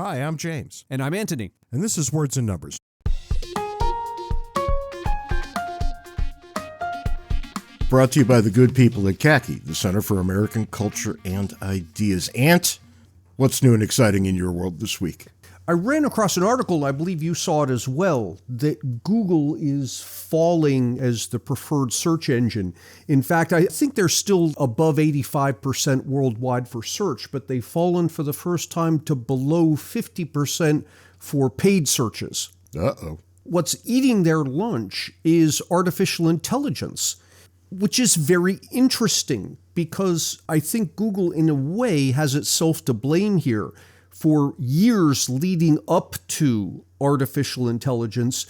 Hi, I'm James. And I'm Antony. And this is Words and Numbers. Brought to you by the good people at CACI, the Center for American Culture and Ideas. Ant, what's new and exciting in your world this week? I ran across an article, and I believe you saw it as well, that Google is falling as the preferred search engine. In fact, I think they're still above 85% worldwide for search, but they've fallen for the first time to below 50% for paid searches. Uh-oh. What's eating their lunch is artificial intelligence, which is very interesting because I think Google, in a way, has itself to blame here. For years leading up to artificial intelligence,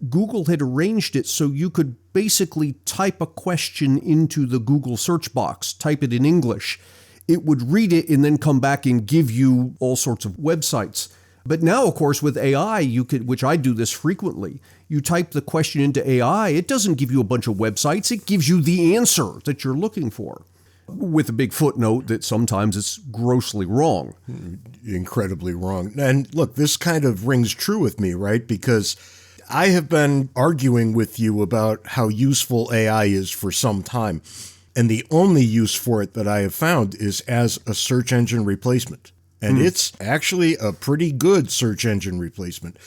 Google had arranged it so you could basically type a question into the Google search box, type it in English. It would read it and then come back and give you all sorts of websites. But now, of course, with AI, you could, which I do this frequently, you type the question into AI, it doesn't give you a bunch of websites, it gives you the answer that you're looking for. With a big footnote that sometimes it's grossly wrong. Incredibly wrong. And look, this kind of rings true with me, right? Because I have been arguing with you about how useful AI is for some time. And the only use for it that I have found is as a search engine replacement. And it's actually a pretty good search engine replacement.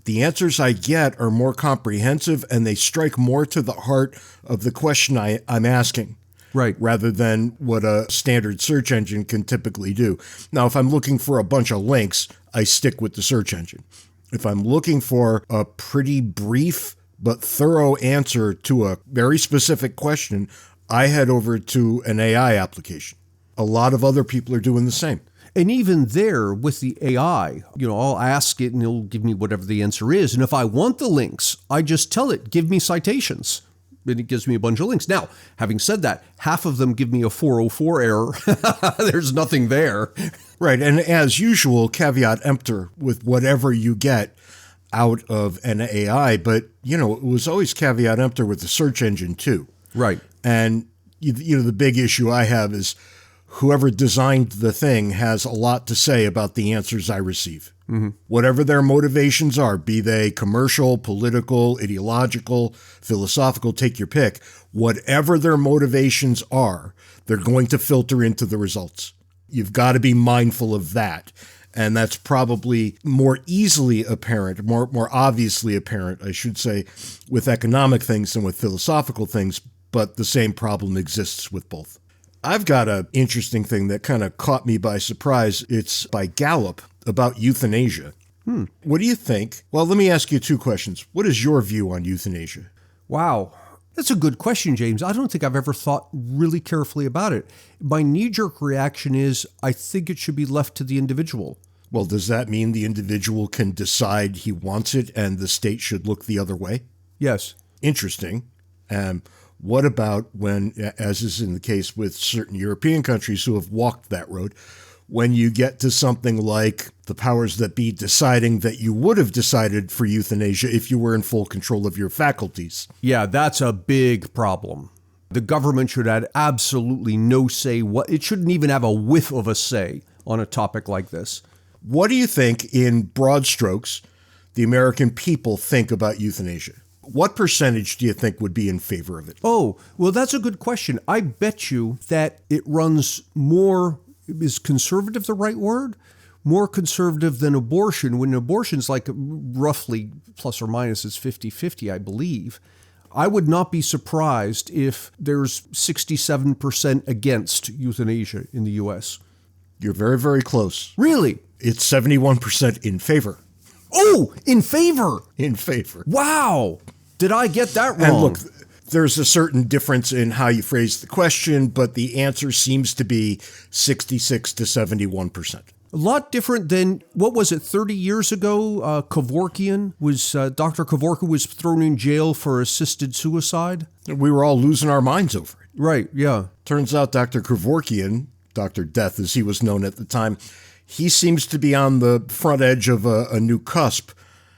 The answers I get are more comprehensive and they strike more to the heart of the question I'm asking. Right. Rather than what a standard search engine can typically do. Now, if I'm looking for a bunch of links, I stick with the search engine. If I'm looking for a pretty brief but thorough answer to a very specific question, I head over to an AI application. A lot of other people are doing the same. And even there with the AI, I'll ask it and it'll give me whatever the answer is. And if I want the links, I just tell it, give me citations. And it gives me a bunch of links. Now, having said that, half of them give me a 404 error. There's nothing there. Right. And as usual, caveat emptor with whatever you get out of an AI. But, it was always caveat emptor with the search engine, too. Right. And, the big issue I have is whoever designed the thing has a lot to say about the answers I receive. Mm-hmm. Whatever their motivations are, be they commercial, political, ideological, philosophical, take your pick. Whatever their motivations are, they're going to filter into the results. You've got to be mindful of that. And that's probably more easily apparent, more obviously apparent, I should say, with economic things than with philosophical things, but the same problem exists with both. I've got an interesting thing that kind of caught me by surprise. It's by Gallup about euthanasia. What do you think? Well, let me ask you two questions. What is your view on euthanasia? Wow. That's a good question, James. I don't think I've ever thought really carefully about it. My knee-jerk reaction is I think it should be left to the individual. Well, does that mean the individual can decide he wants it and the state should look the other way? Yes. Interesting. What about when, as is in the case with certain European countries who have walked that road, when you get to something like the powers that be deciding that you would have decided for euthanasia if you were in full control of your faculties? Yeah, that's a big problem. The government should have absolutely no say. It shouldn't even have a whiff of a say on a topic like this. What do you think, in broad strokes, the American people think about euthanasia? What percentage do you think would be in favor of it? Oh, well, that's a good question. I bet you that it runs more, is conservative the right word? More conservative than abortion, when abortion's like roughly plus or minus is 50-50, I believe. I would not be surprised if there's 67% against euthanasia in the U.S. You're very, very close. Really? It's 71% in favor. Oh, in favor. In favor. Wow. Did I get that wrong? And look, there's a certain difference in how you phrase the question, but the answer seems to be 66 to 71%. A lot different than, what was it, 30 years ago? Kevorkian was, Dr. Kevorkian was thrown in jail for assisted suicide. We were all losing our minds over it. Right, yeah. Turns out Dr. Kevorkian, Dr. Death as he was known at the time, he seems to be on the front edge of a new cusp.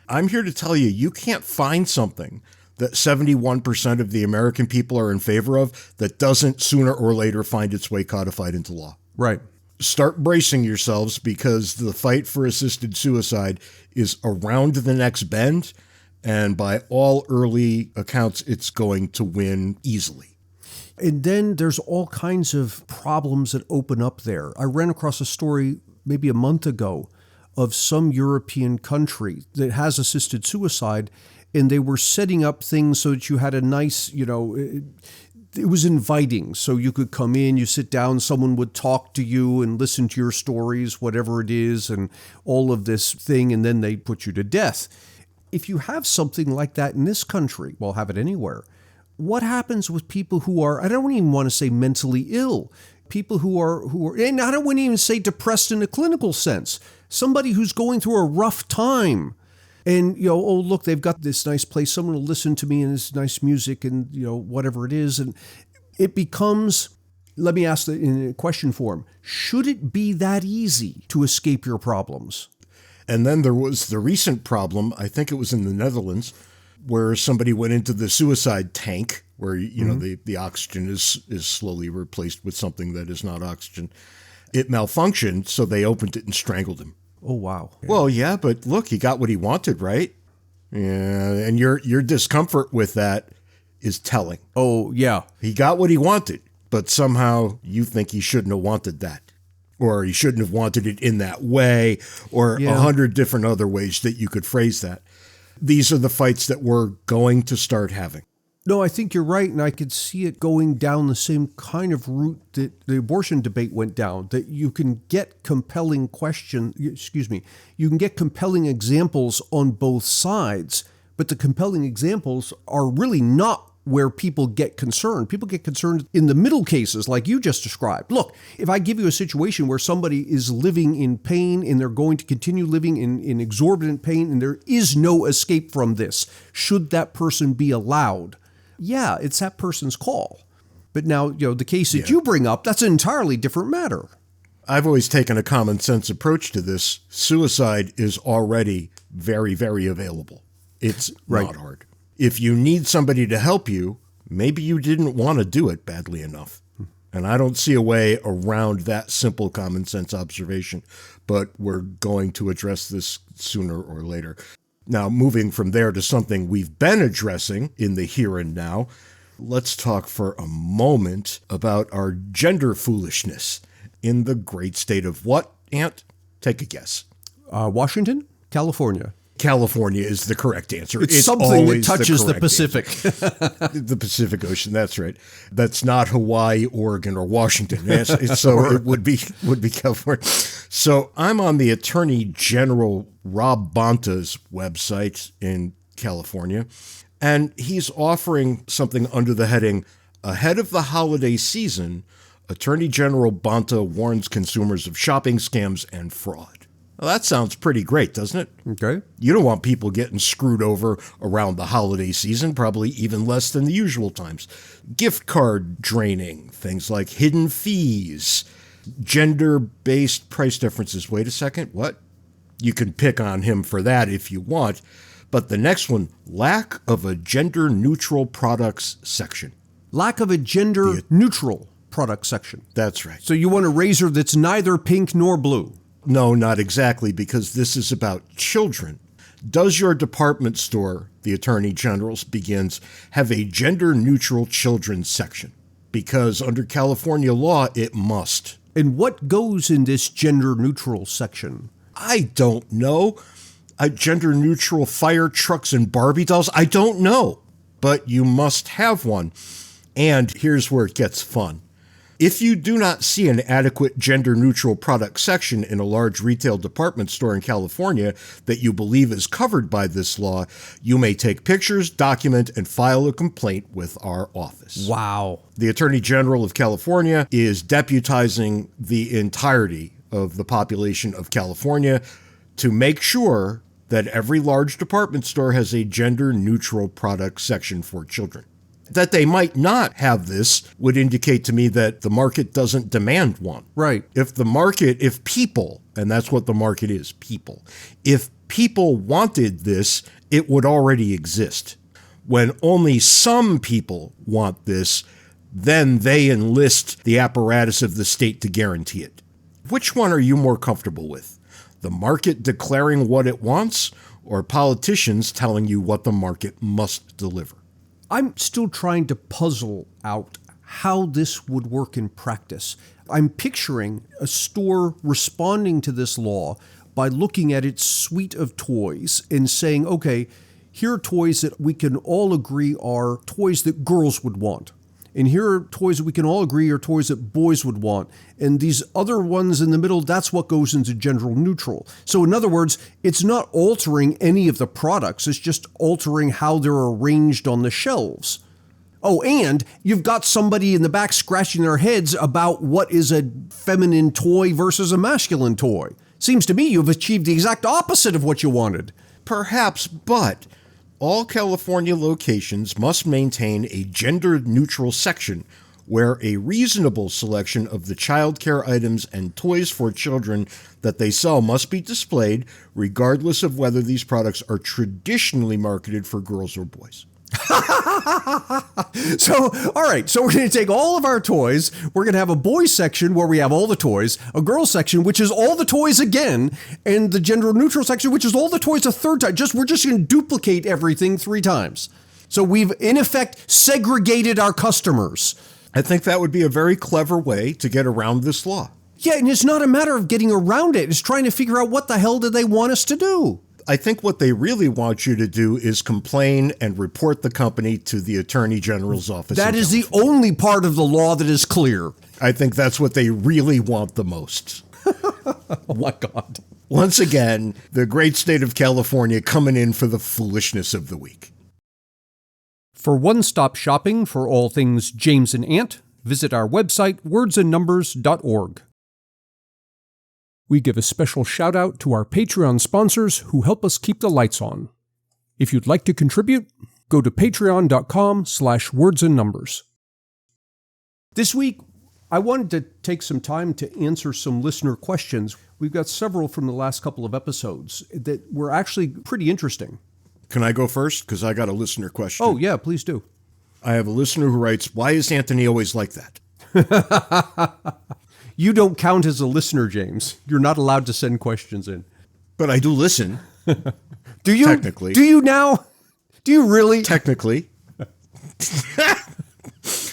I'm here to tell you, you can't find something that 71% of the American people are in favor of that doesn't sooner or later find its way codified into law. Right. start bracing yourselves because the fight for assisted suicide is around the next bend, and by all early accounts, it's going to win easily. And then there's all kinds of problems that open up there. I ran across a story maybe a month ago of some European country that has assisted suicide, and they were setting up things so that you had a nice, it was inviting. So you could come in, you sit down, someone would talk to you and listen to your stories, whatever it is, and all of this thing, and then they put you to death. If you have something like that in this country, well, have it anywhere. What happens with people who are, I don't even want to say mentally ill, people who are, and I don't want to even say depressed in a clinical sense, somebody who's going through a rough time. And, oh, look, they've got this nice place. Someone will listen to me and this nice music and, whatever it is. And it becomes, let me ask in a question form, should it be that easy to escape your problems? And then there was the recent problem, I think it was in the Netherlands, where somebody went into the suicide tank where, the oxygen is slowly replaced with something that is not oxygen. It malfunctioned, so they opened it and strangled him. Oh, wow. Well, yeah, but look, he got what he wanted, right? Yeah, and your discomfort with that is telling. Oh, yeah. He got what he wanted, but somehow you think he shouldn't have wanted that. Or he shouldn't have wanted it in that way, or 100 different other ways that you could phrase that. These are the fights that we're going to start having. No, I think you're right, and I could see it going down the same kind of route that the abortion debate went down, that you can get compelling you can get compelling examples on both sides, but the compelling examples are really not where people get concerned. People get concerned in the middle cases like you just described. Look, if I give you a situation where somebody is living in pain and they're going to continue living in exorbitant pain and there is no escape from this, should that person be allowed? Yeah, it's that person's call. But now, the case that you bring up, that's an entirely different matter. I've always taken a common sense approach to this. Suicide is already very, very available. It's not hard. If you need somebody to help you, maybe you didn't want to do it badly enough. And I don't see a way around that simple common sense observation, but we're going to address this sooner or later. Now, moving from there to something we've been addressing in the here and now, let's talk for a moment about our gender foolishness in the great state of what, Ant? Take a guess. Washington? California. California is the correct answer. It's something that touches the Pacific. The Pacific Ocean, that's right. That's not Hawaii, Oregon, or Washington. So it would be California. So I'm on the Attorney General Rob Bonta's website in California, and he's offering something under the heading, Ahead of the Holiday Season, Attorney General Bonta warns consumers of shopping scams and fraud. Well, that sounds pretty great, doesn't it? Okay. You don't want people getting screwed over around the holiday season, probably even less than the usual times. Gift card draining, things like hidden fees, gender-based price differences. Wait a second, what? You can pick on him for that if you want. But the next one, lack of a gender-neutral products section. Lack of a gender-neutral product section. That's right. So you want a razor that's neither pink nor blue. No, not exactly, because this is about children. Does your department store, the Attorney General's begins, have a gender-neutral children's section? Because under California law, it must. And what goes in this gender-neutral section? I don't know. A gender-neutral fire trucks and Barbie dolls? I don't know. But you must have one. And here's where it gets fun. If you do not see an adequate gender-neutral product section in a large retail department store in California that you believe is covered by this law, you may take pictures, document, and file a complaint with our office. Wow. The Attorney General of California is deputizing the entirety of the population of California to make sure that every large department store has a gender-neutral product section for children. That they might not have this would indicate to me that the market doesn't demand one. Right. If people, and that's what the market is, people, if people wanted this, it would already exist. When only some people want this, then they enlist the apparatus of the state to guarantee it. Which one are you more comfortable with? The market declaring what it wants, or politicians telling you what the market must deliver? I'm still trying to puzzle out how this would work in practice. I'm picturing a store responding to this law by looking at its suite of toys and saying, okay, here are toys that we can all agree are toys that girls would want. And here are toys that we can all agree are toys that boys would want. And these other ones in the middle, that's what goes into gender neutral. So in other words, it's not altering any of the products. It's just altering how they're arranged on the shelves. Oh, and you've got somebody in the back scratching their heads about what is a feminine toy versus a masculine toy. Seems to me you've achieved the exact opposite of what you wanted. Perhaps, but all California locations must maintain a gender-neutral section where a reasonable selection of the childcare items and toys for children that they sell must be displayed, regardless of whether these products are traditionally marketed for girls or boys. So, all right. So we're going to take all of our toys. We're going to have a boys section where we have all the toys, a girls section, which is all the toys again, and the gender neutral section, which is all the toys a third time. We're just going to duplicate everything 3 times. So we've, in effect, segregated our customers. I think that would be a very clever way to get around this law. Yeah, and it's not a matter of getting around it. It's trying to figure out what the hell do they want us to do. I think what they really want you to do is complain and report the company to the Attorney General's office. That is the only part of the law that is clear. I think that's what they really want the most. Oh my God. Once again, the great state of California coming in for the foolishness of the week. For one-stop shopping for all things James and Ant, visit our website, wordsandnumbers.org. We give a special shout-out to our Patreon sponsors who help us keep the lights on. If you'd like to contribute, go to patreon.com/wordsandnumbers. This week, I wanted to take some time to answer some listener questions. We've got several from the last couple of episodes that were actually pretty interesting. Can I go first? Because I got a listener question. Oh, yeah, please do. I have a listener who writes, why is Antony always like that? You don't count as a listener, James. You're not allowed to send questions in. But I do listen. Do you? Technically. Do you now? Do you really? Technically.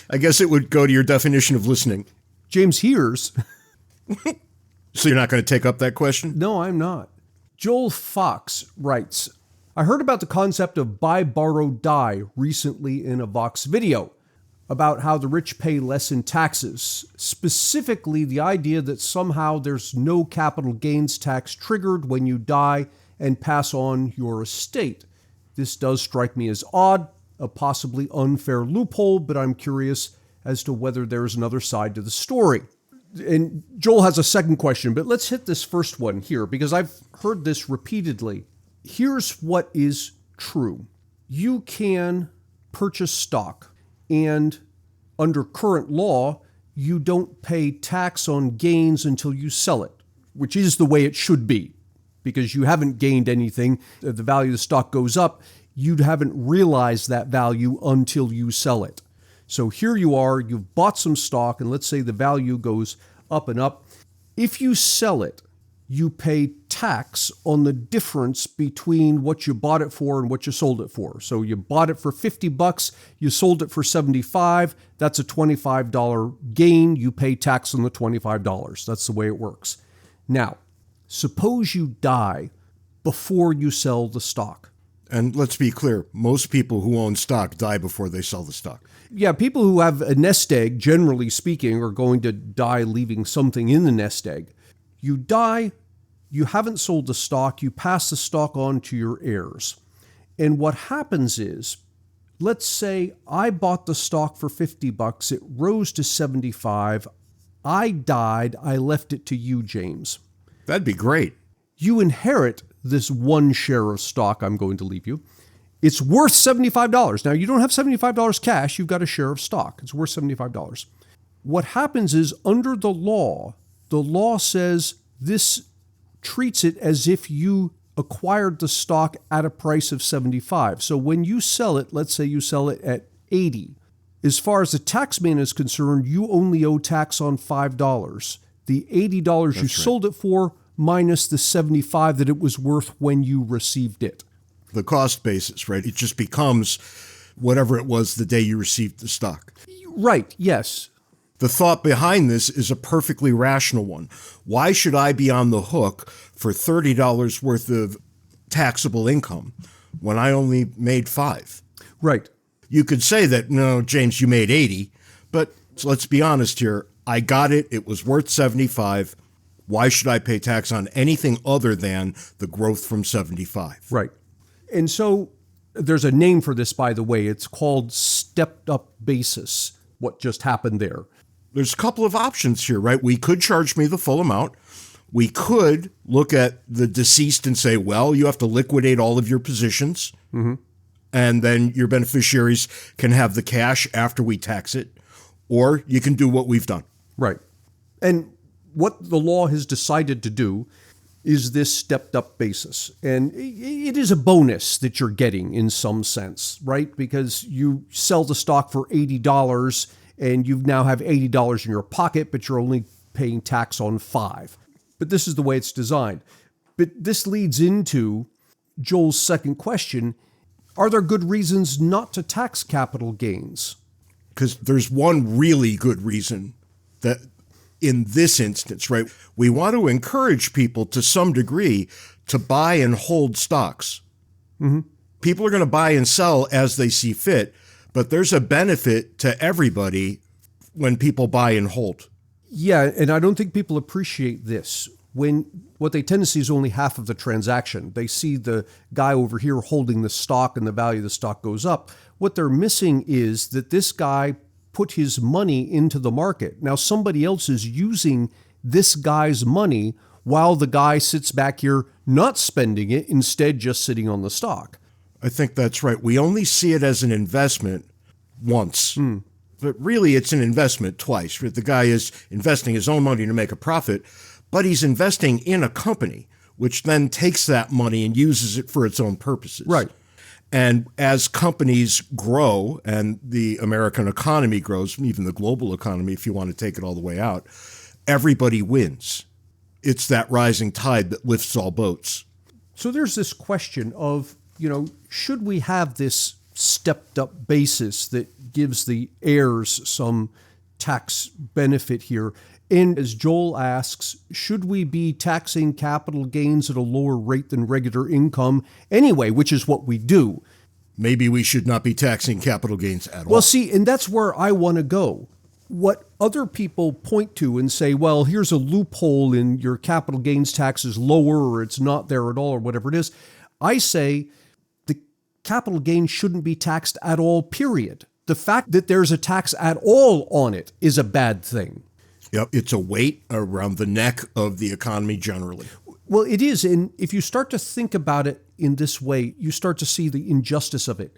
I guess it would go to your definition of listening. James hears. So you're not going to take up that question? No, I'm not. Joel Fox writes, I heard about the concept of buy, borrow, die recently in a Vox video about how the rich pay less in taxes, specifically the idea that somehow there's no capital gains tax triggered when you die and pass on your estate. This does strike me as odd, a possibly unfair loophole, but I'm curious as to whether there's another side to the story. And Joel has a second question, but let's hit this first one here because I've heard this repeatedly. Here's what is true. You can purchase stock. And under current law, you don't pay tax on gains until you sell it, which is the way it should be, because you haven't gained anything. If the value of the stock goes up, you haven't realized that value until you sell it. So here you are, you've bought some stock, and let's say the value goes up and up. If you sell it, you pay tax on the difference between what you bought it for and what you sold it for. So you bought it for $50, you sold it for $75, that's a $25 gain, you pay tax on the $25. That's the way it works. Now, suppose you die before you sell the stock. And let's be clear, most people who own stock die before they sell the stock. Yeah, people who have a nest egg, generally speaking, are going to die leaving something in the nest egg. You die, you haven't sold the stock, you pass the stock on to your heirs. And what happens is, let's say I bought the stock for $50, it rose to $75, I died, I left it to you, James. That'd be great. You inherit this one share of stock I'm going to leave you. It's worth $75. Now, you don't have $75 cash, you've got a share of stock. It's worth $75. What happens is, under the law says this treats it as if you acquired the stock at a price of $75. So when you sell it, let's say you sell it at $80. As far as the tax man is concerned, you only owe tax on $5. the $80 you sold it for minus the $75 that it was worth when you received it. The cost basis, right? It just becomes whatever it was the day you received the stock. Right, yes. The thought behind this is a perfectly rational one. Why should I be on the hook for $30 worth of taxable income when I only made $5? Right. You could say that, no, James, you made 80, but let's be honest here. I got it. It was worth 75. Why should I pay tax on anything other than the growth from 75? Right. And so there's a name for this, by the way. It's called stepped up basis, what just happened there. There's a couple of options here, right? We could charge me the full amount. We could look at the deceased and say, well, you have to liquidate all of your positions. Mm-hmm. And then your beneficiaries can have the cash after we tax it. Or you can do what we've done. Right. And what the law has decided to do is this stepped up basis. And it is a bonus that you're getting in some sense, right? Because you sell the stock for $80 and you now have $80 in your pocket, but you're only paying tax on $5. But this is the way it's designed. But this leads into Joel's second question. Are there good reasons not to tax capital gains? Because there's one really good reason that in this instance, right, we want to encourage people to some degree to buy and hold stocks. Mm-hmm. People are going to buy and sell as they see fit, but there's a benefit to everybody when people buy and hold. Yeah, and I don't think people appreciate this. When what they tend to see is only half of the transaction. They see the guy over here holding the stock and the value of the stock goes up. What they're missing is that this guy put his money into the market. Now somebody else is using this guy's money while the guy sits back here not spending it, instead just sitting on the stock. I think that's right. We only see it as an investment once. But really it's an investment twice. The guy is investing his own money to make a profit, but he's investing in a company, which then takes that money and uses it for its own purposes. Right. And as companies grow and the American economy grows, even the global economy, if you want to take it all the way out, everybody wins. It's that rising tide that lifts all boats. So there's this question of, should we have this stepped up basis that gives the heirs some tax benefit here? And as Joel asks, should we be taxing capital gains at a lower rate than regular income anyway, which is what we do? Maybe we should not be taxing capital gains at all. Well, see, and that's where I want to go. What other people point to and say, well, here's a loophole in your capital gains tax is lower or it's not there at all or whatever it is. I say the capital gains shouldn't be taxed at all, period. The fact that there's a tax at all on it is a bad thing. Yep, it's a weight around the neck of the economy generally. Well, it is. And if you start to think about it in this way, you start to see the injustice of it.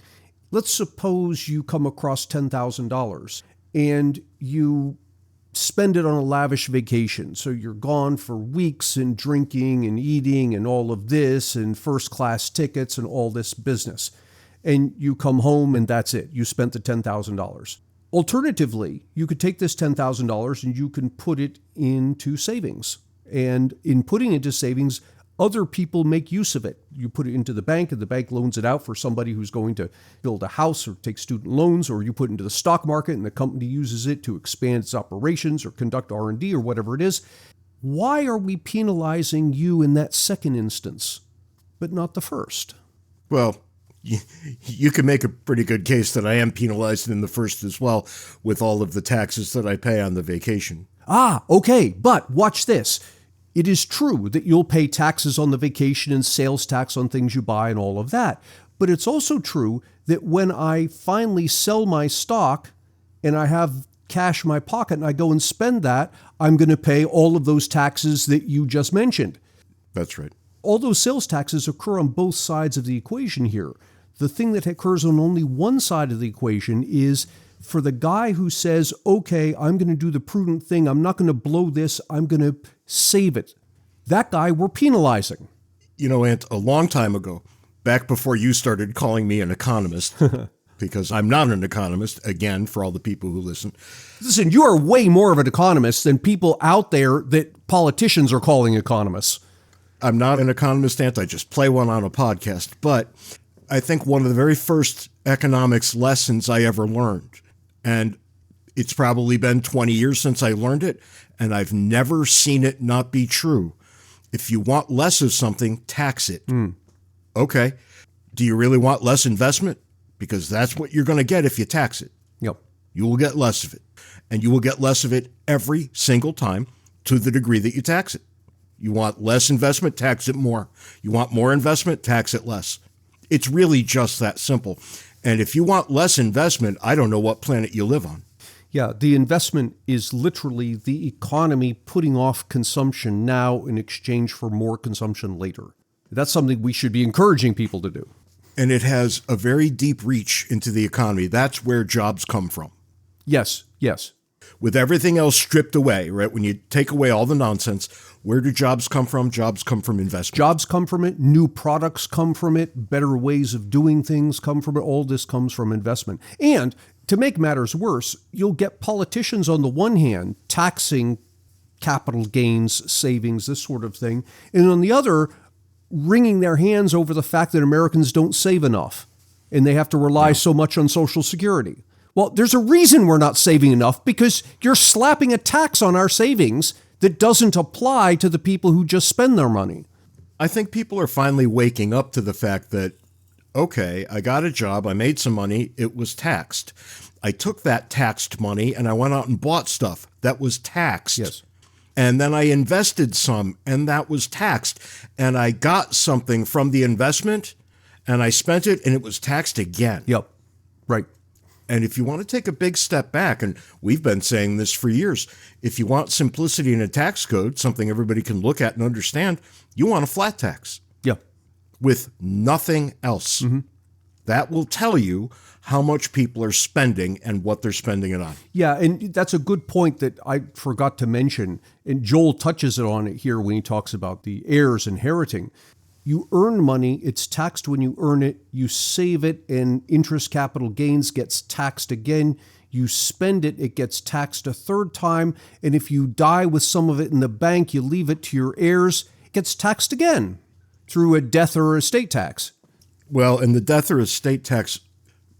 Let's suppose you come across $10,000 and you spend it on a lavish vacation. So you're gone for weeks and drinking and eating and all of this and first-class tickets and all this business. And you come home and that's it. You spent the $10,000. Alternatively, you could take this $10,000 and you can put it into savings. And in putting it into savings, other people make use of it. You put it into the bank and the bank loans it out for somebody who's going to build a house or take student loans, or you put it into the stock market and the company uses it to expand its operations or conduct R&D or whatever it is. Why are we penalizing you in that second instance, but not the first? Well, you can make a pretty good case that I am penalized in the first as well with all of the taxes that I pay on the vacation. Ah, okay, but watch this. It is true that you'll pay taxes on the vacation and sales tax on things you buy and all of that. But it's also true that when I finally sell my stock and I have cash in my pocket and I go and spend that, I'm going to pay all of those taxes that you just mentioned. That's right. All those sales taxes occur on both sides of the equation here. The thing that occurs on only one side of the equation is for the guy who says, okay, I'm going to do the prudent thing. I'm not going to blow this. I'm going to save it. That guy we're penalizing. Ant, a long time ago, back before you started calling me an economist, because I'm not an economist, again, for all the people who listen. Listen, you are way more of an economist than people out there that politicians are calling economists. I'm not an economist, I just play one on a podcast. But I think one of the very first economics lessons I ever learned, and it's probably been 20 years since I learned it, and I've never seen it not be true. If you want less of something, tax it. Okay. Do you really want less investment? Because that's what you're going to get if you tax it. Yep. You will get less of it. And you will get less of it every single time to the degree that you tax it. You want less investment, tax it more. You want more investment, tax it less. It's really just that simple. And if you want less investment, I don't know what planet you live on. Yeah, the investment is literally the economy putting off consumption now in exchange for more consumption later. That's something we should be encouraging people to do. And it has a very deep reach into the economy. That's where jobs come from. Yes, yes. With everything else stripped away, right? When you take away all the nonsense, where do jobs come from? Jobs come from investment. Jobs come from it. New products come from it. Better ways of doing things come from it. All this comes from investment. And to make matters worse, you'll get politicians on the one hand taxing capital gains, savings, this sort of thing, and on the other, wringing their hands over the fact that Americans don't save enough and they have to rely so much on Social Security. Well, there's a reason we're not saving enough, because you're slapping a tax on our savings that doesn't apply to the people who just spend their money. I think people are finally waking up to the fact that, okay, I got a job, I made some money, it was taxed. I took that taxed money and I went out and bought stuff that was taxed. Yes. And then I invested some and that was taxed. And I got something from the investment and I spent it and it was taxed again. Yep. Right. And if you want to take a big step back, and we've been saying this for years, if you want simplicity in a tax code, something everybody can look at and understand, you want a flat tax. Yeah. With nothing else. Mm-hmm. That will tell you how much people are spending and what they're spending it on. Yeah, and that's a good point that I forgot to mention, and Joel touches on it here when he talks about the heirs inheriting. You earn money, it's taxed when you earn it, you save it, and interest capital gains gets taxed again. You spend it, it gets taxed a third time, and if you die with some of it in the bank, you leave it to your heirs, it gets taxed again through a death or estate tax. Well, and the death or estate tax,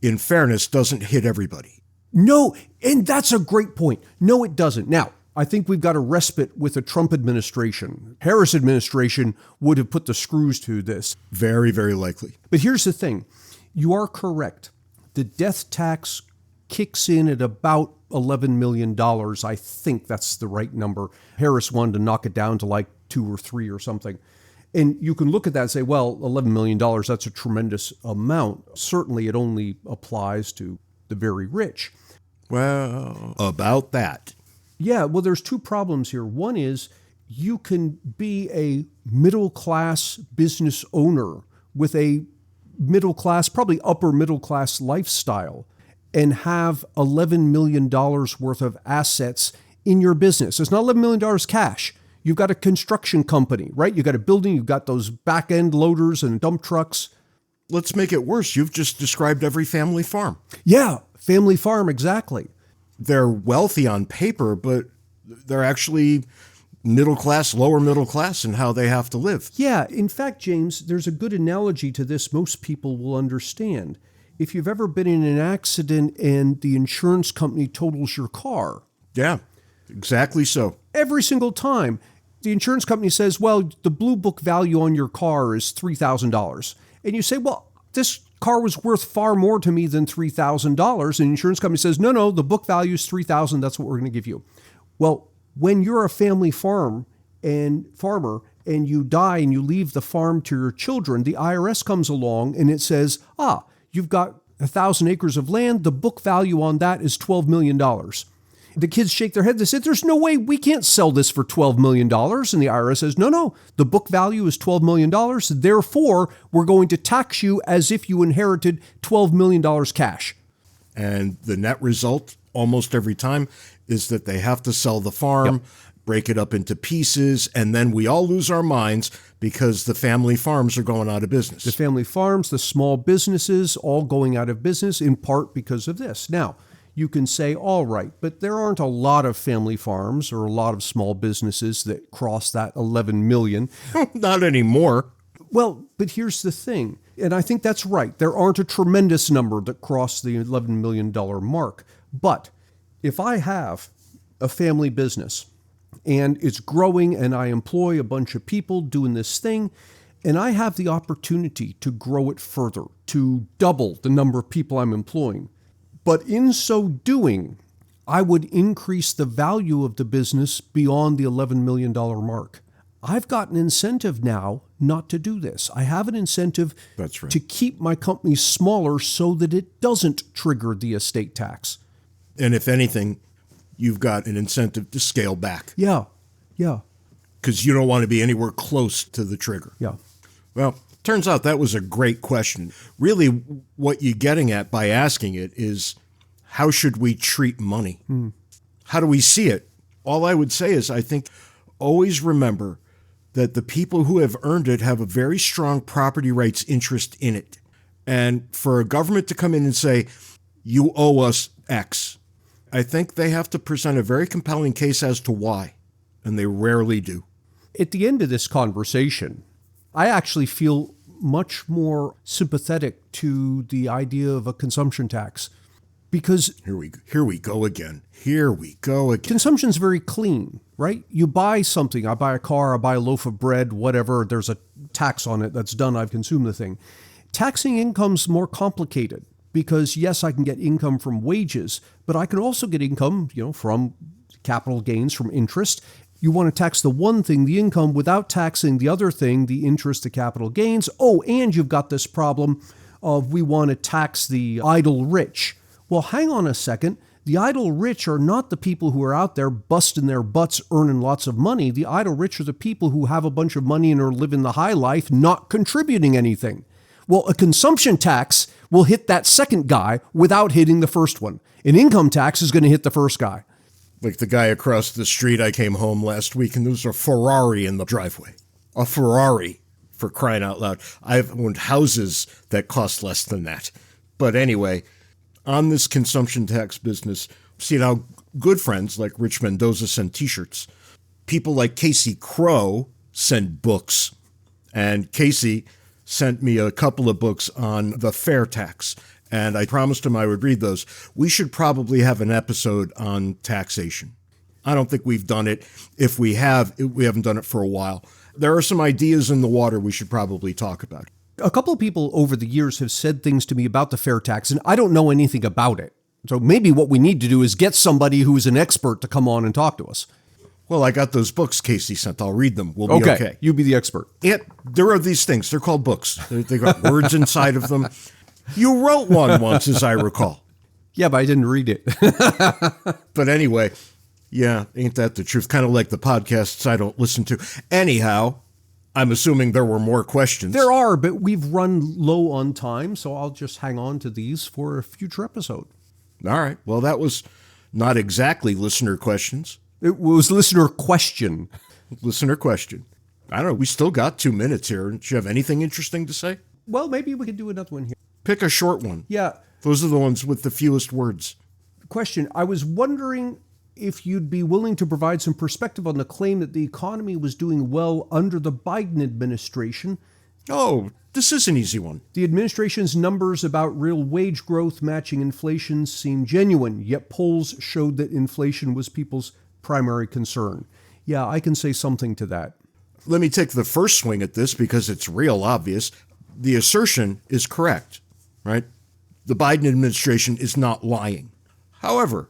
in fairness, doesn't hit everybody. No, and that's a great point. No, it doesn't. Now, I think we've got a respite with the Trump administration. Harris administration would have put the screws to this. Very, very likely. But here's the thing. You are correct. The death tax kicks in at about $11 million. I think that's the right number. Harris wanted to knock it down to like 2 or 3 or something. And you can look at that and say, well, $11 million, that's a tremendous amount. Certainly it only applies to the very rich. Well, about that. Yeah, well, there's 2 problems here. One is you can be a middle-class business owner with a middle-class, probably upper-middle-class lifestyle and have $11 million worth of assets in your business. It's not $11 million cash. You've got a construction company, right? You've got a building, you've got those back-end loaders and dump trucks. Let's make it worse. You've just described every family farm. Yeah, family farm, exactly. They're wealthy on paper, but they're actually middle class, lower middle class in how they have to live. Yeah, in fact, James, there's a good analogy to this most people will understand. If you've ever been in an accident and the insurance company totals your car. Yeah, exactly so. Every single time, the insurance company says, well, the blue book value on your car is $3,000. And you say, well, this car was worth far more to me than $3,000. And the insurance company says, no, the book value is $3,000. That's what we're going to give you. Well, when you're a family farmer and you die and you leave the farm to your children, the IRS comes along and it says, you've got 1,000 acres of land. The book value on that is $12 million. The kids shake their head. They said, there's no way we can't sell this for $12 million. And the IRS says, no, the book value is $12 million. Therefore, we're going to tax you as if you inherited $12 million cash. And the net result almost every time is that they have to sell the farm, break it up into pieces, and then we all lose our minds because the family farms are going out of business. The family farms, the small businesses, all going out of business in part because of this. Now, you can say, all right, but there aren't a lot of family farms or a lot of small businesses that cross that 11 million. Not anymore. Well, but here's the thing, and I think that's right. There aren't a tremendous number that cross the $11 million mark. But if I have a family business and it's growing and I employ a bunch of people doing this thing, and I have the opportunity to grow it further, to double the number of people I'm employing, but in so doing, I would increase the value of the business beyond the $11 million mark. I've got an incentive now not to do this. I have an incentive to keep my company smaller so that it doesn't trigger the estate tax. And if anything, you've got an incentive to scale back. Yeah. Because you don't want to be anywhere close to the trigger. Yeah. Well, turns out that was a great question. Really, what you're getting at by asking it is, how should we treat money? How do we see it? All I would say is, I think, always remember that the people who have earned it have a very strong property rights interest in it. And for a government to come in and say, you owe us X, I think they have to present a very compelling case as to why. And they rarely do. At the end of this conversation, I actually feel much more sympathetic to the idea of a consumption tax because Here we go again. Consumption's very clean, right? You buy something. I buy a car, I buy a loaf of bread, whatever. There's a tax on it. That's done. I've consumed the thing. Taxing income's more complicated because, yes, I can get income from wages, but I can also get income, from capital gains, from interest. You want to tax the one thing, the income, without taxing the other thing, the interest, the capital gains. Oh, and you've got this problem of we want to tax the idle rich. Well, hang on a second. The idle rich are not the people who are out there busting their butts, earning lots of money. The idle rich are the people who have a bunch of money and are living the high life, not contributing anything. Well, a consumption tax will hit that second guy without hitting the first one. An income tax is going to hit the first guy. Like the guy across the street, I came home last week and there was a Ferrari in the driveway. A Ferrari, for crying out loud. I've owned houses that cost less than that. But anyway, on this consumption tax business, see how good friends like Rich Mendoza send t-shirts. People like Casey Crow send books. And Casey sent me a couple of books on the fair tax. And I promised him I would read those. We should probably have an episode on taxation. I don't think we've done it. If we have, we haven't done it for a while. There are some ideas in the water we should probably talk about. A couple of people over the years have said things to me about the fair tax, and I don't know anything about it. So maybe what we need to do is get somebody who is an expert to come on and talk to us. Well, I got those books Casey sent. I'll read them. We'll be okay. You be the expert. There are these things. They're called books. They got words inside of them. You wrote one once, as I recall. Yeah, but I didn't read it. But anyway, yeah, ain't that the truth? Kind of like the podcasts I don't listen to. Anyhow, I'm assuming there were more questions. There are, but we've run low on time, so I'll just hang on to these for a future episode. All right. Well, that was not exactly listener questions. It was listener question. Listener question. I don't know. We still got 2 minutes here. Do you have anything interesting to say? Well, maybe we could do another one here. Pick a short one. Yeah. Those are the ones with the fewest words. Question. I was wondering if you'd be willing to provide some perspective on the claim that the economy was doing well under the Biden administration. Oh, this is an easy one. The administration's numbers about real wage growth matching inflation seem genuine, yet polls showed that inflation was people's primary concern. Yeah, I can say something to that. Let me take the first swing at this because it's real obvious. The assertion is correct, right? The Biden administration is not lying. However,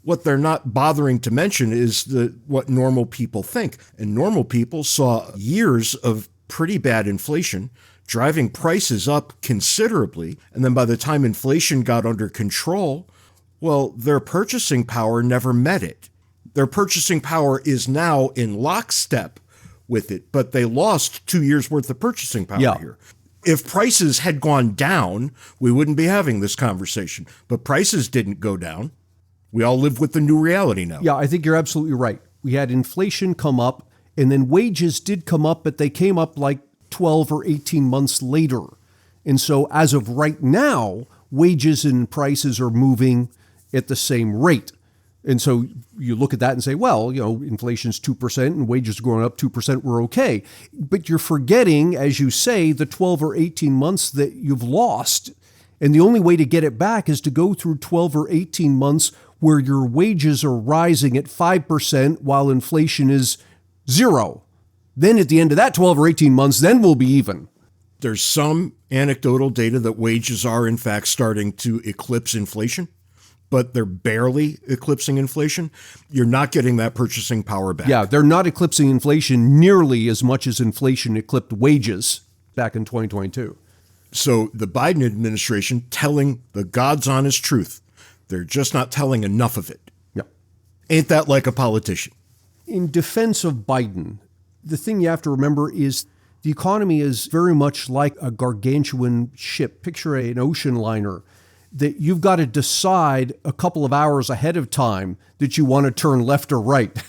what they're not bothering to mention is what normal people think. And normal people saw years of pretty bad inflation, driving prices up considerably. And then by the time inflation got under control, well, their purchasing power never met it. Their purchasing power is now in lockstep with it, but they lost 2 years worth of purchasing power here. If prices had gone down, we wouldn't be having this conversation. But prices didn't go down. We all live with the new reality now. Yeah, I think you're absolutely right. we had inflation come up, and then wages did come up, but they came up like 12 or 18 months later. And so as of right now, wages and prices are moving at the same rate. And so you look at that and say, well, inflation's 2% and wages are going up 2%, we're okay. But you're forgetting, as you say, the 12 or 18 months that you've lost. And the only way to get it back is to go through 12 or 18 months where your wages are rising at 5% while inflation is 0. Then at the end of that 12 or 18 months, then we'll be even. There's some anecdotal data that wages are, in fact, starting to eclipse inflation, but they're barely eclipsing inflation. You're not getting that purchasing power back. Yeah, they're not eclipsing inflation nearly as much as inflation eclipsed wages back in 2022. So the Biden administration telling the God's honest truth, they're just not telling enough of it. Yeah. Ain't that like a politician? In defense of Biden, the thing you have to remember is the economy is very much like a gargantuan ship. Picture an ocean liner that you've got to decide a couple of hours ahead of time that you want to turn left or right.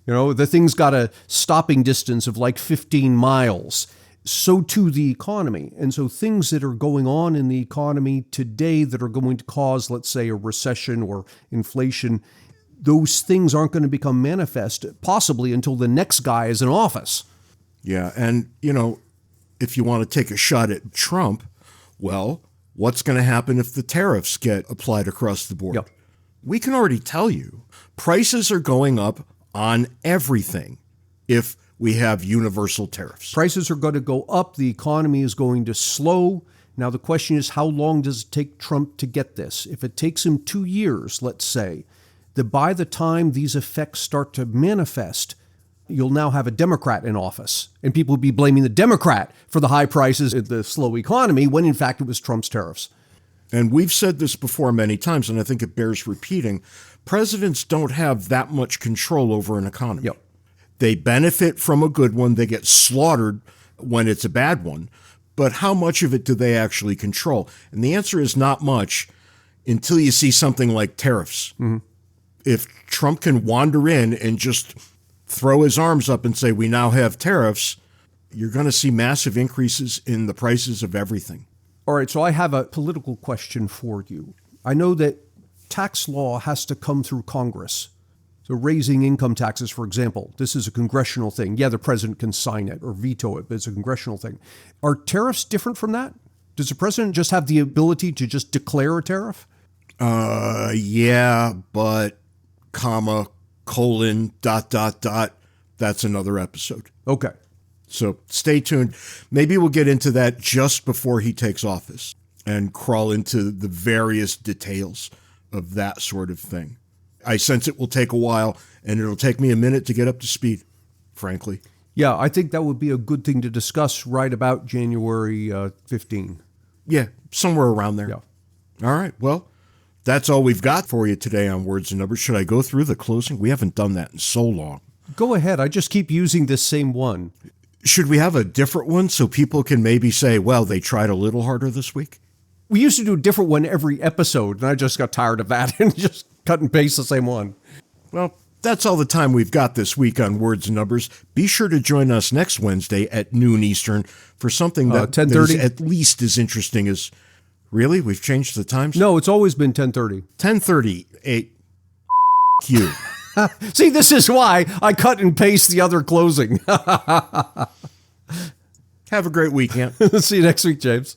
The thing's got a stopping distance of like 15 miles. So too the economy. And so things that are going on in the economy today that are going to cause, let's say, a recession or inflation, those things aren't going to become manifest possibly until the next guy is in office. Yeah. And, if you want to take a shot at Trump, well, what's going to happen if the tariffs get applied across the board? Yep. We can already tell you prices are going up on everything if we have universal tariffs. Prices are going to go up. The economy is going to slow. Now, the question is, how long does it take Trump to get this? If it takes him 2 years, let's say, that by the time these effects start to manifest, you'll now have a Democrat in office. And people will be blaming the Democrat for the high prices and the slow economy, when in fact it was Trump's tariffs. And we've said this before many times, and I think it bears repeating. Presidents don't have that much control over an economy. Yep. They benefit from a good one. They get slaughtered when it's a bad one. But how much of it do they actually control? And the answer is not much until you see something like tariffs. Mm-hmm. If Trump can wander in and just throw his arms up and say, we now have tariffs, you're going to see massive increases in the prices of everything. All right, so I have a political question for you. I know that tax law has to come through Congress. So raising income taxes, for example, this is a congressional thing. Yeah, the president can sign it or veto it, but it's a congressional thing. Are tariffs different from that? Does the president just have the ability to just declare a tariff? Yeah, but comma, colon, ... That's another episode. Okay. So stay tuned. Maybe we'll get into that just before he takes office and crawl into the various details of that sort of thing. I sense it will take a while, and it'll take me a minute to get up to speed, frankly. Yeah, I think that would be a good thing to discuss right about January 15. Yeah, somewhere around there. Yeah. All right, well, that's all we've got for you today on Words and Numbers. Should I go through the closing? We haven't done that in so long. Go ahead. I just keep using this same one. Should we have a different one so people can maybe say, well, they tried a little harder this week? We used to do a different one every episode, and I just got tired of that and just cut and paste the same one. Well, that's all the time we've got this week on Words and Numbers. Be sure to join us next Wednesday at noon Eastern for something that is at least as interesting as... Really? We've changed the times? No, it's always been 10:30. 10:30. You. See, this is why I cut and paste the other closing. Have a great weekend. See you next week, James.